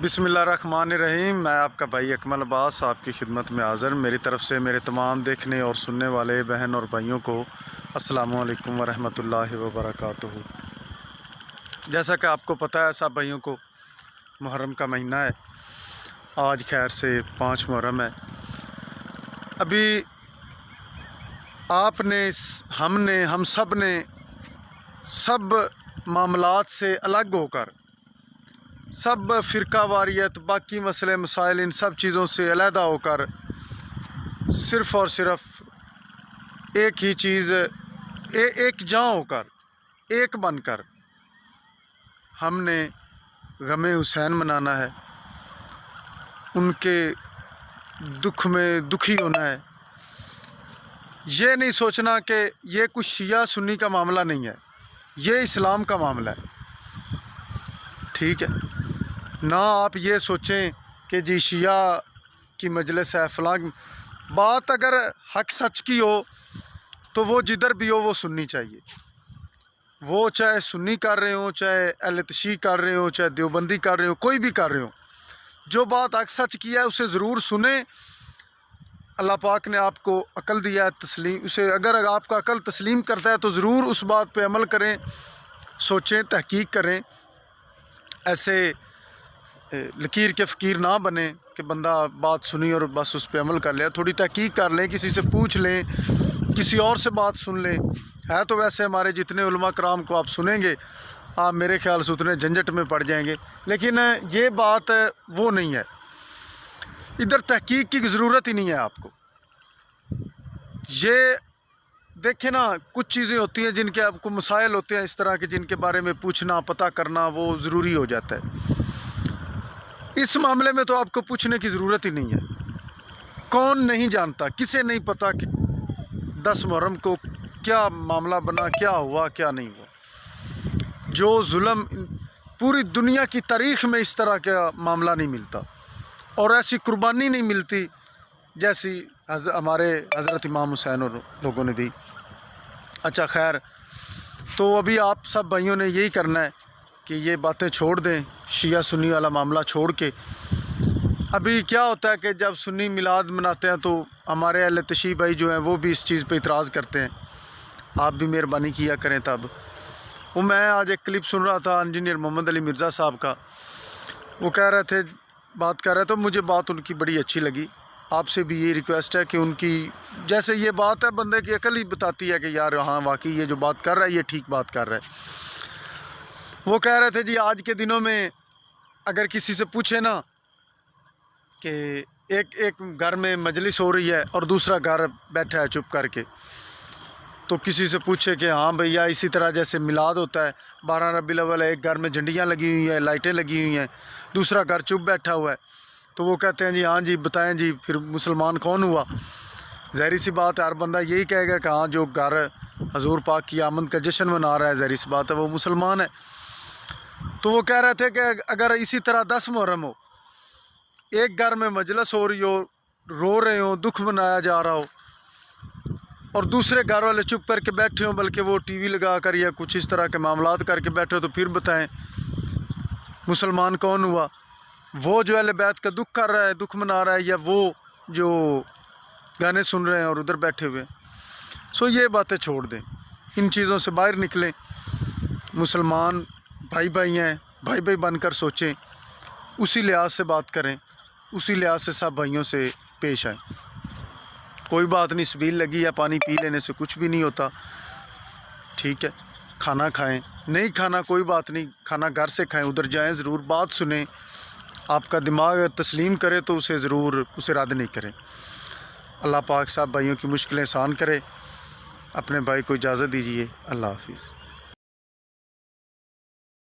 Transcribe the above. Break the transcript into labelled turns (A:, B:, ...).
A: बिस्मिल्लाहिर्रहमानिर्रहीम। मैं आपका भाई अकमल अब्बास आपकी खिदमत में हाज़िर। मेरी तरफ़ से मेरे तमाम देखने और सुनने वाले बहन और भाइयों को अस्सलामु अलैकुम वरहमतुल्लाहि वबरकातुहू। जैसा कि आपको पता है सब भाइयों को, मुहर्रम का महीना है। आज खैर से 5 मुहर्रम है। अभी आपने, हम सब ने सब मामलात से अलग होकर, सब फ़िरका वारियत, बाकी मसले मसाइल, इन सब चीज़ों से अलहदा होकर सिर्फ़ और सिर्फ एक ही चीज़, एक जान होकर, एक बनकर हमने गमे हुसैन मनाना है। उनके दुख में दुखी होना है। ये नहीं सोचना कि ये कुछ शिया सुन्नी का मामला नहीं है, ये इस्लाम का मामला है। ठीक है ना। आप ये सोचें कि जी शिया की मजलिस है फलां। बात अगर हक सच की हो तो वो जिधर भी हो वो सुननी चाहिए। वो चाहे सुन्नी कर रहे हो, चाहे अहले तशीह कर रहे हो, चाहे देवबंदी कर रहे हो, कोई भी कर रहे हो, जो बात हक सच की है उसे ज़रूर सुने। अल्लाह पाक ने आपको अकल दिया है, तस्लीम उसे, अगर आपका अकल तस्लीम करता है तो ज़रूर उस बात पे अमल करें, सोचें, तहकीक करें। ऐसे लकीर के फ़कीर ना बने कि बंदा बात सुनी और बस उस पर अमल कर लिया। थोड़ी तहकीक कर लें, किसी से पूछ लें, किसी और से बात सुन लें। है तो वैसे हमारे जितने उलमा कराम को आप सुनेंगे, आप मेरे ख्याल से उतने झंझट में पड़ जाएंगे, लेकिन ये बात वो नहीं है। इधर तहकीक की ज़रूरत ही नहीं है आपको। ये देखें ना, कुछ चीज़ें होती हैं जिनके आपको मसाइल होते हैं इस तरह के, जिनके बारे में पूछना, पता करना वो ज़रूरी हो जाता है। इस मामले में तो आपको पूछने की ज़रूरत ही नहीं है। कौन नहीं जानता, किसे नहीं पता कि 10 मुहर्रम को क्या मामला बना, क्या हुआ, क्या नहीं हुआ। जो जुल्म पूरी दुनिया की तारीख़ में इस तरह का मामला नहीं मिलता और ऐसी कुर्बानी नहीं मिलती जैसी हमारे हज़रत इमाम हुसैन और लोगों ने दी। अच्छा खैर, तो अभी आप सब भाइयों ने यही करना है कि ये बातें छोड़ दें, शिया सुन्नी वाला मामला छोड़ के। अभी क्या होता है कि जब सुन्नी मिलाद मनाते हैं तो हमारे अहले तशीह भाई जो हैं वो भी इस चीज़ पे इतराज़ करते हैं। आप भी मेहरबानी किया करें। तब वो मैं आज एक क्लिप सुन रहा था इंजीनियर मोहम्मद अली मिर्ज़ा साहब का। वो कह रहे थे, बात कर रहे थे, मुझे बात उनकी बड़ी अच्छी लगी। आपसे भी ये रिक्वेस्ट है कि उनकी, जैसे ये बात है, बंदे की अकल ही बताती है कि यार हाँ वाकई ये जो बात कर रहा है ये ठीक बात कर रहा है। वो कह रहे थे जी आज के दिनों में अगर किसी से पूछे ना कि एक घर में मजलिस हो रही है और दूसरा घर बैठा है चुप करके, तो किसी से पूछे कि हाँ भैया इसी तरह जैसे मिलाद होता है 12 रबीउल अव्वल है, एक घर में झंडियाँ लगी हुई हैं, लाइटें लगी हुई हैं, दूसरा घर चुप बैठा हुआ है, तो वो कहते हैं जी हाँ जी बताएं जी फिर मुसलमान कौन हुआ। ज़ाहिर सी बात है हर बंदा यही कहेगा कि हाँ जो घर हजूर पाक की आमद का जश्न मना रहा है, ज़ाहिर सी बात है वो मुसलमान है। तो वो कह रहे थे कि अगर इसी तरह 10 मुहर्रम हो, एक घर में मजलिस हो रही हो, रो रहे हो, दुख मनाया जा रहा हो, और दूसरे घर वाले चुप करके बैठे हो, बल्कि वो टीवी लगा कर या कुछ इस तरह के मामलात करके बैठे हो, तो फिर बताएं मुसलमान कौन हुआ। वो जो अहले बैत का दुख कर रहा है, दुख मना रहा है, या वो जो गाने सुन रहे हैं और उधर बैठे हुए। सो ये बातें छोड़ दें, इन चीज़ों से बाहर निकलें। मुसलमान भाई भाई हैं, भाई भाई बनकर सोचें, उसी लिहाज से बात करें, उसी लिहाज से सब भाइयों से पेश आएँ। कोई बात नहीं, सबील लगी है, पानी पी लेने से कुछ भी नहीं होता। ठीक है, खाना खाएं, नहीं खाना कोई बात नहीं, खाना घर से खाएं, उधर जाएं, ज़रूर बात सुनें। आपका दिमाग अगर तस्लीम करे तो उसे ज़रूर, उसे रद्द नहीं करें। अल्लाह पाक सब भाइयों की मुश्किलें आसान करे। अपने भाई को इजाज़त दीजिए। अल्लाह हाफिज़।